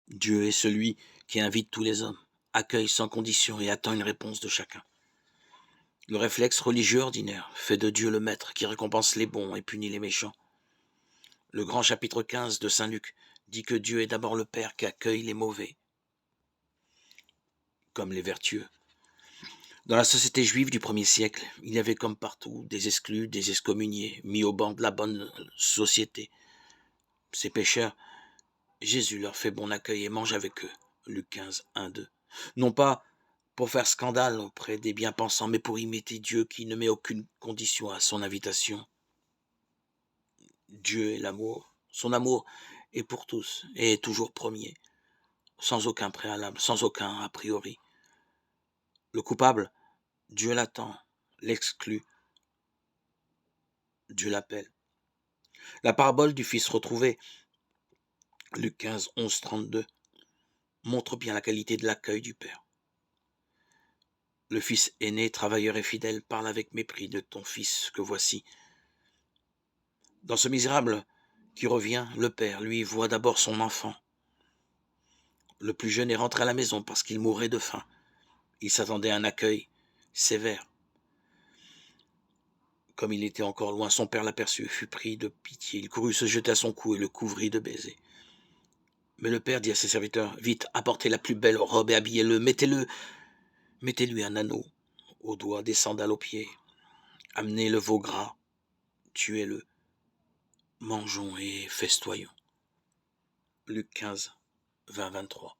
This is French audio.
Dieu est celui qui invite tous les hommes, accueille sans condition et attend une réponse de chacun. Le réflexe religieux ordinaire fait de Dieu le maître qui récompense les bons et punit les méchants. Le grand chapitre 15 de Saint Luc dit que Dieu est d'abord le Père qui accueille les mauvais, comme les vertueux. Dans la société juive du 1er siècle, il y avait comme partout des exclus, des excommuniés, mis au banc de la bonne société. Ces pécheurs, Jésus leur fait bon accueil et mange avec eux. Luc 15, 1, 2. Non pas pour faire scandale auprès des bien-pensants, mais pour imiter Dieu qui ne met aucune condition à son invitation. Dieu est l'amour. Son amour est pour tous et est toujours premier, sans aucun préalable, sans aucun a priori. Le coupable, Dieu l'attend. L'exclu, Dieu l'appelle. La parabole du fils retrouvé, Luc 15, 11, 32, montre bien la qualité de l'accueil du Père. Le fils aîné, travailleur et fidèle, parle avec mépris de ton fils que voici. Dans ce misérable qui revient, le père, lui, voit d'abord son enfant. Le plus jeune est rentré à la maison parce qu'il mourait de faim. Il s'attendait à un accueil sévère. Comme il était encore loin, son père l'aperçut, fut pris de pitié. Il courut se jeter à son cou et le couvrit de baisers. Mais le père dit à ses serviteurs, « Vite, apportez la plus belle robe et habillez-le, mettez-lui un anneau au doigt, des sandales aux pieds. Amenez le veau gras, tuez-le. Mangeons et festoyons. » Luc 15, 20, 23.